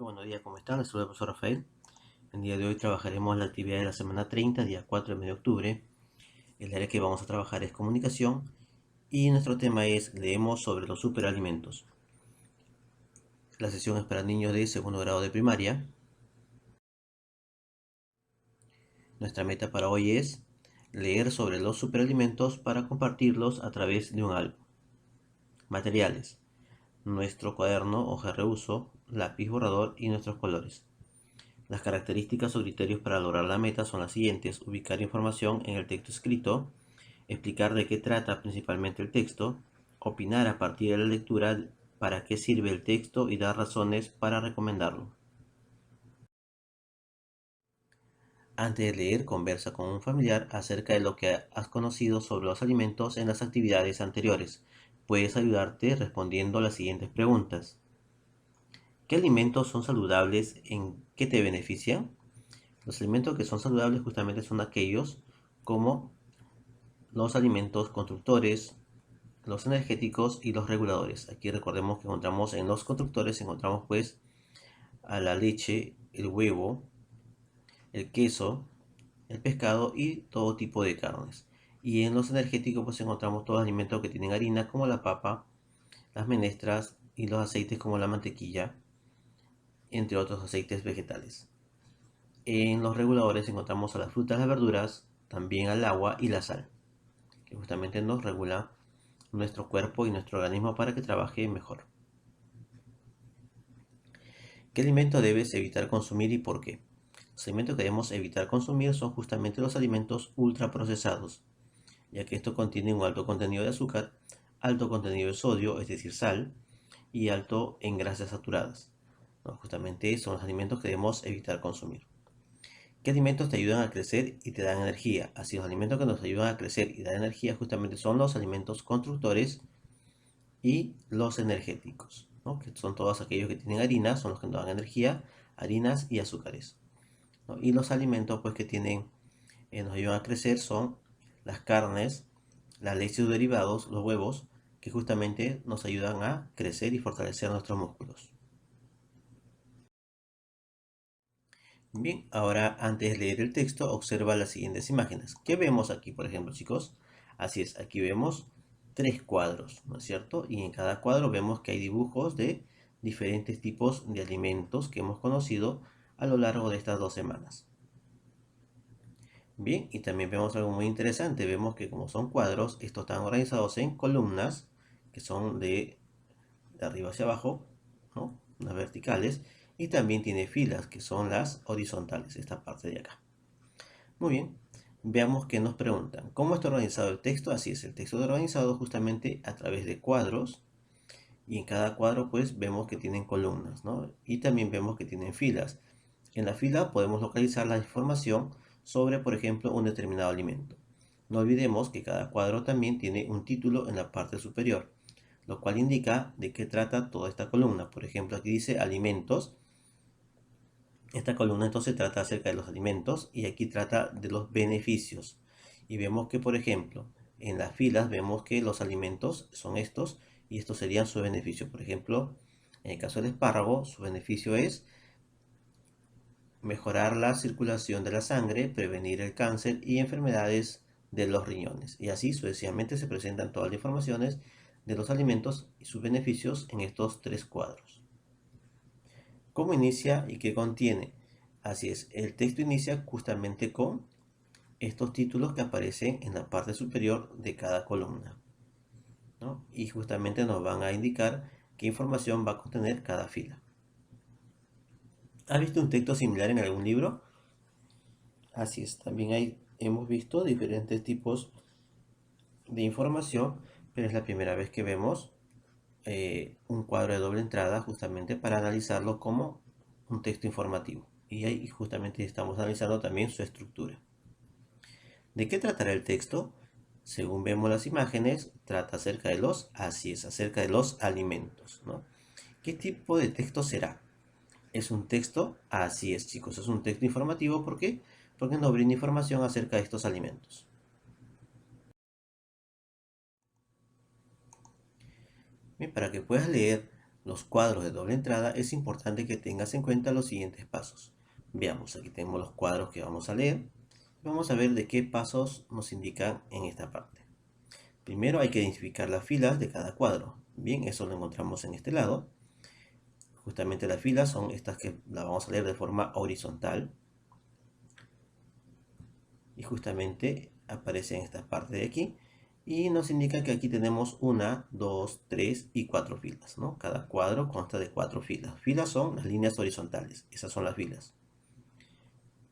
Muy buenos días, ¿cómo están? Les saluda el profesor Rafael. El día de hoy trabajaremos la actividad de la semana 30, día 4 del mes de octubre. El área que vamos a trabajar es comunicación y nuestro tema es leemos sobre los superalimentos. La sesión es para niños de segundo grado de primaria. Nuestra meta para hoy es leer sobre los superalimentos para compartirlos a través de un álbum. Materiales: nuestro cuaderno, hoja de reuso, lápiz borrador y nuestros colores. Las características o criterios para lograr la meta son las siguientes: ubicar información en el texto escrito, explicar de qué trata principalmente el texto, opinar a partir de la lectura para qué sirve el texto y dar razones para recomendarlo. Antes de leer, conversa con un familiar acerca de lo que has conocido sobre los alimentos en las actividades anteriores. Puedes ayudarte respondiendo las siguientes preguntas. ¿Qué alimentos son saludables? ¿En qué te benefician? Los alimentos que son saludables justamente son aquellos como los alimentos constructores, los energéticos y los reguladores. Aquí recordemos que encontramos en los constructores, encontramos pues a la leche, el huevo, el queso, el pescado y todo tipo de carnes. Y en los energéticos pues encontramos todos los alimentos que tienen harina como la papa, las menestras y los aceites como la mantequilla, entre otros aceites vegetales. En los reguladores encontramos a las frutas, las verduras, también al agua y la sal, que justamente nos regula nuestro cuerpo y nuestro organismo para que trabaje mejor. ¿Qué alimento debes evitar consumir y por qué? Los alimentos que debemos evitar consumir son justamente los alimentos ultraprocesados, ya que estos contienen un alto contenido de azúcar, alto contenido de sodio, es decir, sal, y alto en grasas saturadas. No, justamente son los alimentos que debemos evitar consumir. ¿Qué alimentos te ayudan a crecer y te dan energía? Así, los alimentos que nos ayudan a crecer y dar energía justamente son los alimentos constructores y los energéticos, ¿no? Que son todos aquellos que tienen harina, son los que nos dan energía, harinas y azúcares, ¿no? Y los alimentos pues que tienen, nos ayudan a crecer son las carnes, las leches derivados, los huevos, que justamente nos ayudan a crecer y fortalecer nuestros músculos. Bien, ahora antes de leer el texto, observa las siguientes imágenes. ¿Qué vemos aquí, por ejemplo, chicos? Así es, aquí vemos tres cuadros, ¿no es cierto? Y en cada cuadro vemos que hay dibujos de diferentes tipos de alimentos que hemos conocido a lo largo de estas 2 semanas. Bien, y también vemos algo muy interesante. Vemos que como son cuadros, estos están organizados en columnas, que son de arriba hacia abajo, ¿no? Las verticales, y también tiene filas, que son las horizontales, esta parte de acá. Muy bien, veamos qué nos preguntan. ¿Cómo está organizado el texto? Así es, el texto está organizado justamente a través de cuadros, y en cada cuadro pues vemos que tienen columnas, ¿no? Y también vemos que tienen filas. En la fila podemos localizar la información sobre, por ejemplo, un determinado alimento. No olvidemos que cada cuadro también tiene un título en la parte superior, lo cual indica de qué trata toda esta columna. Por ejemplo, aquí dice alimentos. Esta columna entonces trata acerca de los alimentos y aquí trata de los beneficios. Y vemos que, por ejemplo, en las filas vemos que los alimentos son estos y estos serían sus beneficios. Por ejemplo, en el caso del espárrago, su beneficio es mejorar la circulación de la sangre, prevenir el cáncer y enfermedades de los riñones. Y así sucesivamente se presentan todas las informaciones de los alimentos y sus beneficios en estos tres cuadros. ¿Cómo inicia y qué contiene? Así es, el texto inicia justamente con estos títulos que aparecen en la parte superior de cada columna, ¿no? Y justamente nos van a indicar qué información va a contener cada fila. ¿Has visto un texto similar en algún libro? Así es, también hemos visto diferentes tipos de información, pero es la primera vez que vemos un cuadro de doble entrada justamente para analizarlo como un texto informativo. Y ahí justamente estamos analizando también su estructura. ¿De qué tratará el texto? Según vemos las imágenes, trata acerca de así es, acerca de los alimentos, ¿no? ¿Qué tipo de texto será? Es un texto, así es, chicos, es un texto informativo. ¿Por qué? Porque nos brinda información acerca de estos alimentos. Bien, para que puedas leer los cuadros de doble entrada, es importante que tengas en cuenta los siguientes pasos. Veamos, aquí tenemos los cuadros que vamos a leer. Vamos a ver de qué pasos nos indican en esta parte. Primero hay que identificar las filas de cada cuadro. Bien, eso lo encontramos en este lado. Justamente las filas son estas que las vamos a leer de forma horizontal. Y justamente aparece en esta parte de aquí. Y nos indica que aquí tenemos 1, 2, 3 y 4 filas, ¿no? Cada cuadro consta de 4 filas. Filas son las líneas horizontales. Esas son las filas.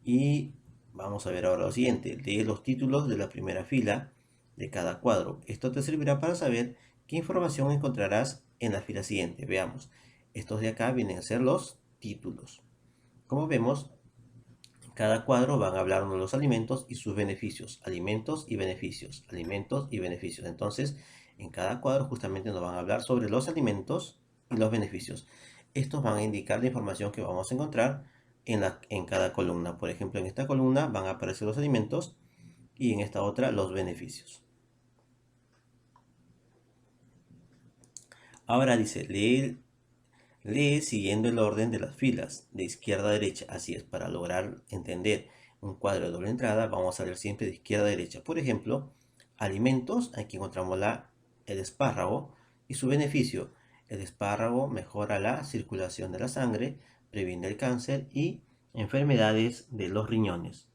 Y vamos a ver ahora lo siguiente. Lee los títulos de la primera fila de cada cuadro. Esto te servirá para saber qué información encontrarás en la fila siguiente. Veamos. Estos de acá vienen a ser los títulos. Como vemos, cada cuadro van a hablar de los alimentos y sus beneficios. Alimentos y beneficios. Alimentos y beneficios. Entonces, en cada cuadro justamente nos van a hablar sobre los alimentos y los beneficios. Estos van a indicar la información que vamos a encontrar en cada columna. Por ejemplo, en esta columna van a aparecer los alimentos y en esta otra los beneficios. Ahora dice, lee siguiendo el orden de las filas, de izquierda a derecha. Así es, para lograr entender un cuadro de doble entrada, vamos a leer siempre de izquierda a derecha. Por ejemplo, alimentos, aquí encontramos el espárrago y su beneficio. El espárrago mejora la circulación de la sangre, previene el cáncer y enfermedades de los riñones.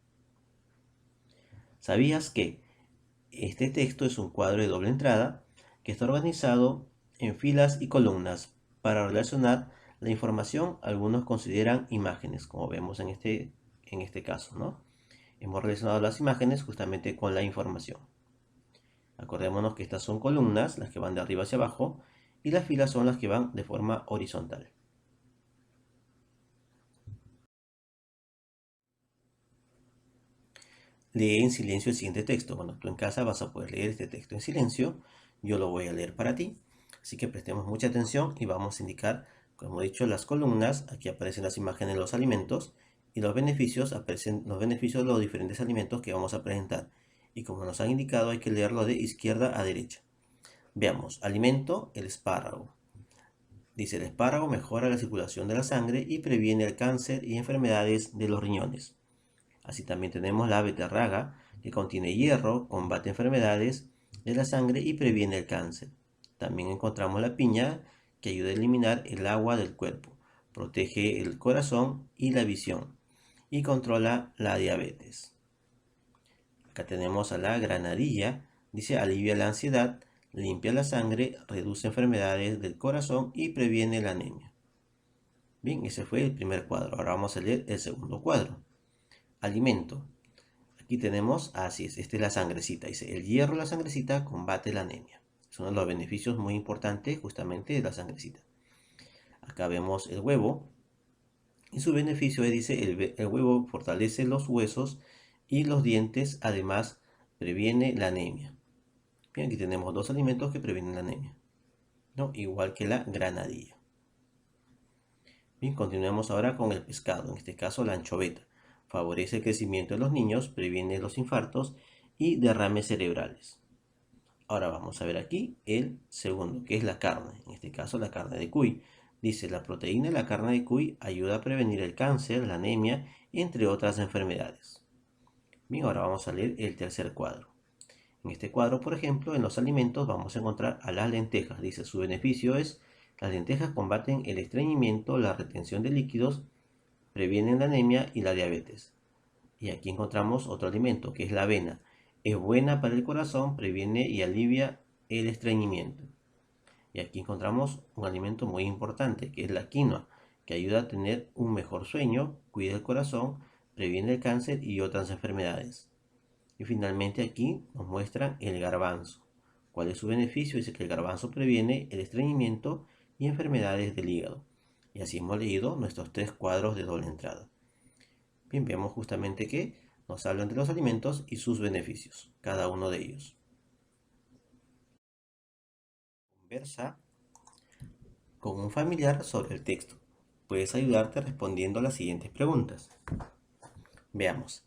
¿Sabías que este texto es un cuadro de doble entrada que está organizado en filas y columnas? Para relacionar la información, algunos consideran imágenes, como vemos en este caso, ¿no? Hemos relacionado las imágenes justamente con la información. Acordémonos que estas son columnas, las que van de arriba hacia abajo, y las filas son las que van de forma horizontal. Lee en silencio el siguiente texto. Bueno, tú en casa vas a poder leer este texto en silencio. Yo lo voy a leer para ti. Así que prestemos mucha atención y vamos a indicar, como he dicho, las columnas. Aquí aparecen las imágenes de los alimentos y los beneficios, aparecen los beneficios de los diferentes alimentos que vamos a presentar. Y como nos han indicado, hay que leerlo de izquierda a derecha. Veamos, alimento, el espárrago. Dice, el espárrago mejora la circulación de la sangre y previene el cáncer y enfermedades de los riñones. Así también tenemos la beterraga, que contiene hierro, combate enfermedades de la sangre y previene el cáncer. También encontramos la piña, que ayuda a eliminar el agua del cuerpo, protege el corazón y la visión, y controla la diabetes. Acá tenemos a la granadilla, dice alivia la ansiedad, limpia la sangre, reduce enfermedades del corazón y previene la anemia. Bien, ese fue el primer cuadro. Ahora vamos a leer el segundo cuadro. Alimento. Aquí tenemos, así es, esta es la sangrecita. Dice, el hierro de la sangrecita combate la anemia. Es uno de los beneficios muy importantes justamente de la sangrecita. Acá vemos el huevo. Y su beneficio es, dice, el huevo fortalece los huesos y los dientes. Además, previene la anemia. Bien, aquí tenemos dos alimentos que previenen la anemia, ¿no? Igual que la granadilla. Bien, continuemos ahora con el pescado. En este caso, la anchoveta. Favorece el crecimiento de los niños, previene los infartos y derrames cerebrales. Ahora vamos a ver aquí el segundo, que es la carne. En este caso, la carne de cuy. Dice, la proteína de la carne de cuy ayuda a prevenir el cáncer, la anemia, entre otras enfermedades. Bien, ahora vamos a leer el tercer cuadro. En este cuadro, por ejemplo, en los alimentos vamos a encontrar a las lentejas. Dice, su beneficio es, las lentejas combaten el estreñimiento, la retención de líquidos, previenen la anemia y la diabetes. Y aquí encontramos otro alimento, que es la avena. Es buena para el corazón, previene y alivia el estreñimiento. Y aquí encontramos un alimento muy importante, que es la quinoa, que ayuda a tener un mejor sueño, cuida el corazón, previene el cáncer y otras enfermedades. Y finalmente aquí nos muestran el garbanzo. ¿Cuál es su beneficio? Dice que el garbanzo previene el estreñimiento y enfermedades del hígado. Y así hemos leído nuestros tres cuadros de doble entrada. Bien, vemos justamente que nos hablan de los alimentos y sus beneficios, cada uno de ellos. Conversa con un familiar sobre el texto. Puedes ayudarte respondiendo a las siguientes preguntas. Veamos.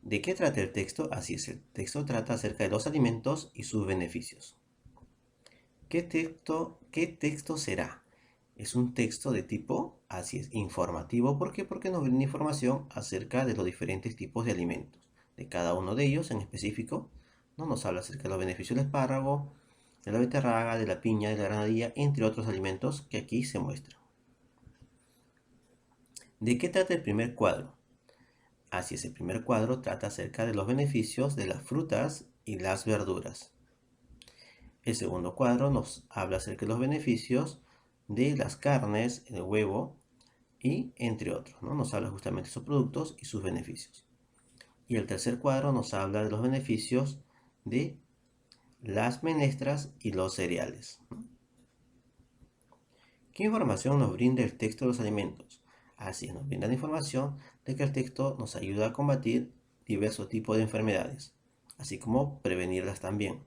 ¿De qué trata el texto? Así es, el texto trata acerca de los alimentos y sus beneficios. ¿Qué texto será? Es un texto de tipo, así es, informativo. ¿Por qué? Porque nos brinda información acerca de los diferentes tipos de alimentos. De cada uno de ellos en específico, ¿no? Nos habla acerca de los beneficios del espárrago, de la beterraga, de la piña, de la granadilla, entre otros alimentos que aquí se muestran. ¿De qué trata el primer cuadro? Así es, el primer cuadro trata acerca de los beneficios de las frutas y las verduras. El segundo cuadro nos habla acerca de los beneficios de las carnes, el huevo y entre otros, ¿no? Nos habla justamente de sus productos y sus beneficios. Y el tercer cuadro nos habla de los beneficios de las menestras y los cereales, ¿no? ¿Qué información nos brinda el texto de los alimentos? Así nos brinda la información de que el texto nos ayuda a combatir diversos tipos de enfermedades, así como prevenirlas también.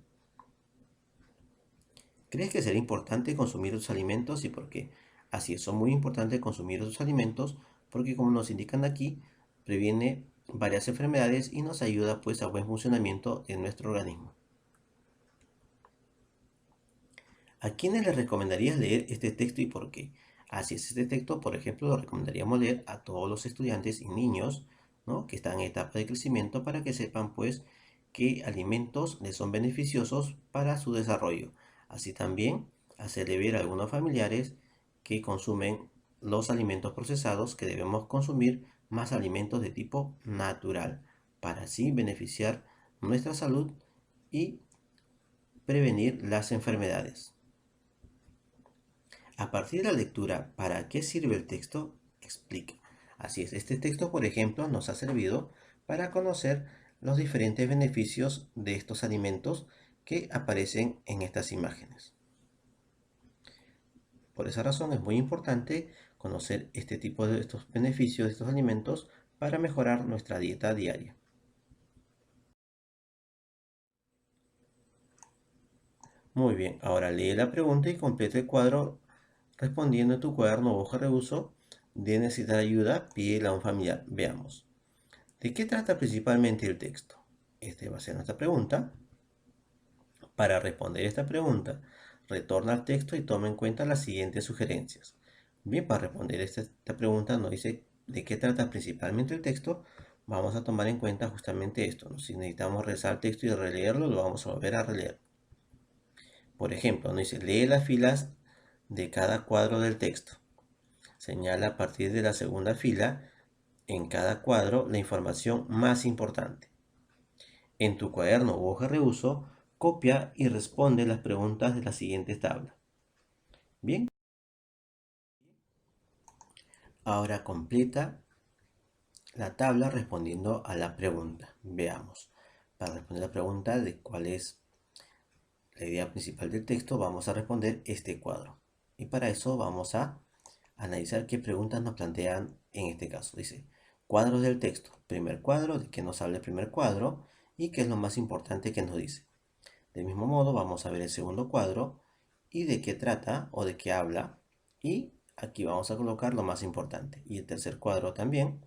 ¿Crees que será importante consumir estos alimentos y por qué? Así es, son muy importantes consumir estos alimentos porque como nos indican aquí, previene varias enfermedades y nos ayuda pues a buen funcionamiento de nuestro organismo. ¿A quiénes les recomendarías leer este texto y por qué? Así es, este texto, por ejemplo, lo recomendaríamos leer a todos los estudiantes y niños, ¿no? Que están en etapa de crecimiento para que sepan pues qué alimentos les son beneficiosos para su desarrollo. Así también hacerle ver a algunos familiares que consumen los alimentos procesados que debemos consumir más alimentos de tipo natural para así beneficiar nuestra salud y prevenir las enfermedades. A partir de la lectura, ¿para qué sirve el texto? Explica. Así es, este texto, por ejemplo, nos ha servido para conocer los diferentes beneficios de estos alimentos que aparecen en estas imágenes. Por esa razón es muy importante conocer este tipo de estos beneficios de estos alimentos para mejorar nuestra dieta diaria. Muy bien, ahora lee la pregunta y completa el cuadro respondiendo en tu cuaderno o hoja de uso. De necesitar ayuda, pídela a un familiar. Veamos. ¿De qué trata principalmente el texto? Esta va a ser nuestra pregunta. Para responder esta pregunta, retorna al texto y toma en cuenta las siguientes sugerencias. Bien, para responder esta pregunta nos dice de qué trata principalmente el texto. Vamos a tomar en cuenta justamente esto, ¿no? Si necesitamos regresar al texto y releerlo, lo vamos a volver a releer. Por ejemplo, nos dice, lee las filas de cada cuadro del texto. Señala a partir de la segunda fila en cada cuadro la información más importante. En tu cuaderno o hoja de uso, copia y responde las preguntas de la siguiente tabla. Bien, ahora completa la tabla respondiendo a la pregunta. Veamos. Para responder la pregunta de cuál es la idea principal del texto, vamos a responder este cuadro. Y para eso vamos a analizar qué preguntas nos plantean en este caso. Dice, cuadros del texto. Primer cuadro, de qué nos habla el primer cuadro y qué es lo más importante que nos dice. Del mismo modo, vamos a ver el segundo cuadro y de qué trata o de qué habla. Y aquí vamos a colocar lo más importante. Y el tercer cuadro también,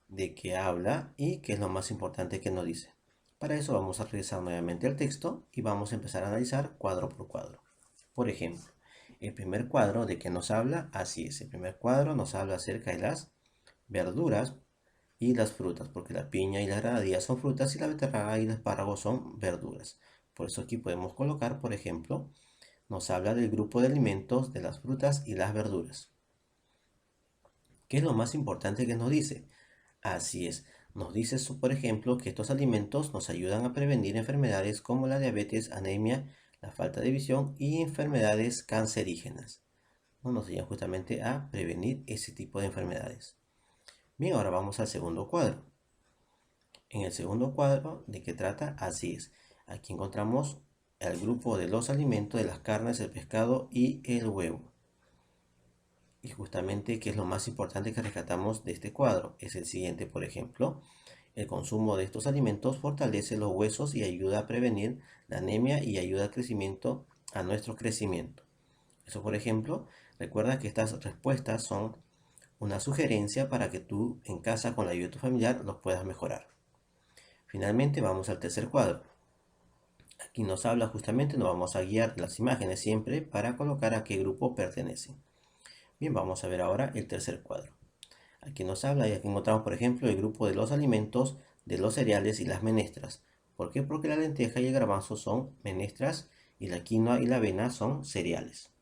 de qué habla y qué es lo más importante que nos dice. Para eso vamos a revisar nuevamente el texto y vamos a empezar a analizar cuadro por cuadro. Por ejemplo, el primer cuadro de qué nos habla, así es. El primer cuadro nos habla acerca de las verduras y las frutas, porque la piña y la granadilla son frutas y la beterraga y el espárrago son verduras. Por eso aquí podemos colocar, por ejemplo, nos habla del grupo de alimentos de las frutas y las verduras. ¿Qué es lo más importante que nos dice? Así es, nos dice, por ejemplo, que estos alimentos nos ayudan a prevenir enfermedades como la diabetes, anemia, la falta de visión y enfermedades cancerígenas. Nos ayudan justamente a prevenir ese tipo de enfermedades. Bien, ahora vamos al segundo cuadro. En el segundo cuadro, ¿de qué trata? Así es. Aquí encontramos el grupo de los alimentos de las carnes, el pescado y el huevo. Y justamente, ¿qué es lo más importante que rescatamos de este cuadro? Es el siguiente, por ejemplo. El consumo de estos alimentos fortalece los huesos y ayuda a prevenir la anemia y ayuda al crecimiento, a nuestro crecimiento. Eso, por ejemplo, recuerda que estas respuestas son una sugerencia para que tú en casa con la ayuda de tu familiar los puedas mejorar. Finalmente vamos al tercer cuadro. Aquí nos vamos a guiar las imágenes siempre para colocar a qué grupo pertenecen. Bien, vamos a ver ahora el tercer cuadro. Aquí nos habla y aquí encontramos, por ejemplo, el grupo de los alimentos, de los cereales y las menestras. ¿Por qué? Porque la lenteja y el garbanzo son menestras y la quinoa y la avena son cereales.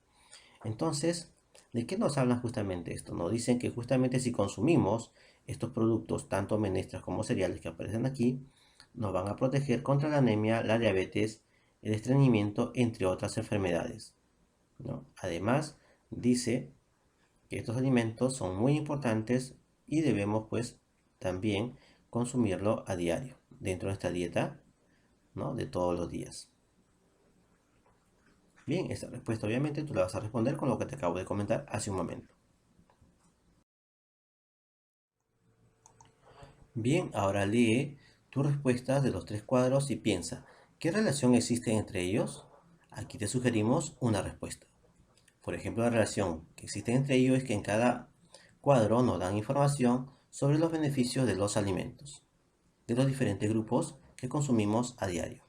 Entonces, ¿de qué nos hablan justamente esto? Nos dicen que justamente si consumimos estos productos, tanto menestras como cereales que aparecen aquí, nos van a proteger contra la anemia, la diabetes, el estreñimiento, entre otras enfermedades, ¿no? Además, dice que estos alimentos son muy importantes y debemos pues también consumirlo a diario dentro de esta dieta, ¿no? De todos los días. Bien, esta respuesta obviamente tú la vas a responder con lo que te acabo de comentar hace un momento. Bien, ahora lee tus respuestas de los tres cuadros y piensa, ¿qué relación existe entre ellos? Aquí te sugerimos una respuesta. Por ejemplo, la relación que existe entre ellos es que en cada cuadro nos dan información sobre los beneficios de los alimentos, de los diferentes grupos que consumimos a diario.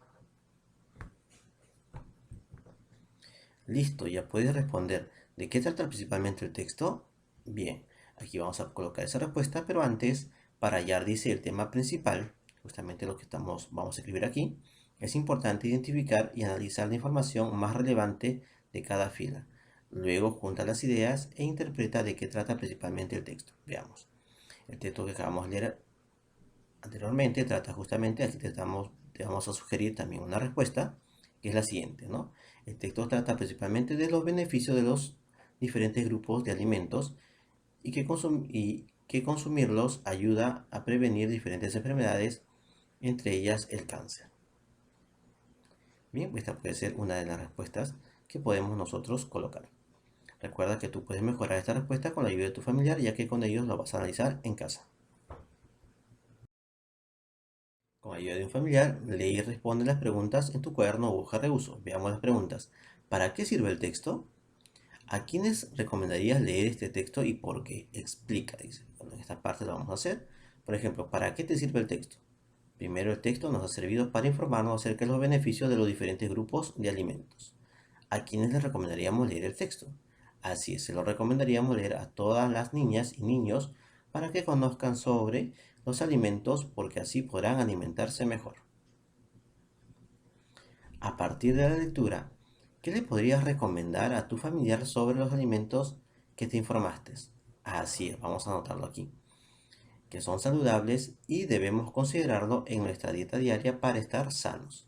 Listo, ya puedes responder. ¿De qué trata principalmente el texto? Bien, aquí vamos a colocar esa respuesta, pero antes, para hallar, dice el tema principal, justamente lo que vamos a escribir aquí, es importante identificar y analizar la información más relevante de cada fila. Luego junta las ideas e interpreta de qué trata principalmente el texto. Veamos. El texto que acabamos de leer anteriormente trata justamente, aquí te vamos a sugerir también una respuesta, que es la siguiente, ¿no? El texto trata principalmente de los beneficios de los diferentes grupos de alimentos y que consumirlos ayuda a prevenir diferentes enfermedades, entre ellas el cáncer. Bien, esta puede ser una de las respuestas que podemos nosotros colocar. Recuerda que tú puedes mejorar esta respuesta con la ayuda de tu familiar, ya que con ellos lo vas a analizar en casa. Con ayuda de un familiar, lee y responde las preguntas en tu cuaderno o hoja de uso. Veamos las preguntas. ¿Para qué sirve el texto? ¿A quiénes recomendarías leer este texto y por qué? Explica, dice. Bueno, en esta parte lo vamos a hacer. Por ejemplo, ¿para qué te sirve el texto? Primero, el texto nos ha servido para informarnos acerca de los beneficios de los diferentes grupos de alimentos. ¿A quiénes les recomendaríamos leer el texto? Así es, se lo recomendaríamos leer a todas las niñas y niños para que conozcan sobre los alimentos porque así podrán alimentarse mejor. A partir de la lectura, ¿qué le podrías recomendar a tu familiar sobre los alimentos que te informaste? Así es, vamos a anotarlo aquí, que son saludables y debemos considerarlo en nuestra dieta diaria para estar sanos.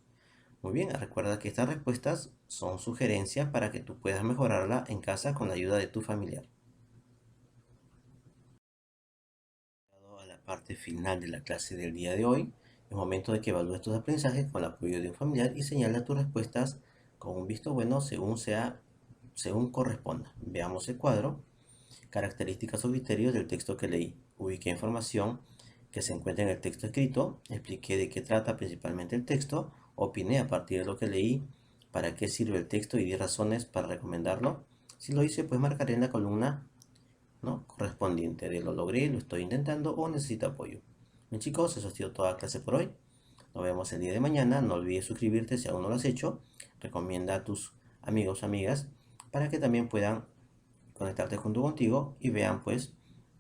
Muy bien, recuerda que estas respuestas son sugerencias para que tú puedas mejorarla en casa con la ayuda de tu familiar. A la parte final de la clase del día de hoy, es momento de que evalúes tus aprendizajes con el apoyo de un familiar y señala tus respuestas con un visto bueno según corresponda. Veamos el cuadro. Características o criterios del texto que leí. Ubiqué información que se encuentra en el texto escrito, expliqué de qué trata principalmente el texto, opiné a partir de lo que leí, para qué sirve el texto y di razones para recomendarlo. Si lo hice, pues marcaré en la columna, ¿no?, correspondiente de lo logré, lo estoy intentando o necesito apoyo. Bien chicos, eso ha sido toda la clase por hoy. Nos vemos el día de mañana. No olvides suscribirte si aún no lo has hecho. Recomienda a tus amigos o amigas para que también puedan conectarte junto contigo y vean pues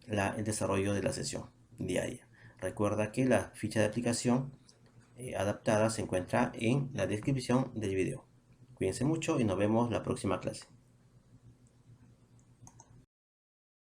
el desarrollo de la sesión diaria. Recuerda que la ficha de aplicación adaptada se encuentra en la descripción del video. Cuídense mucho y nos vemos la próxima clase.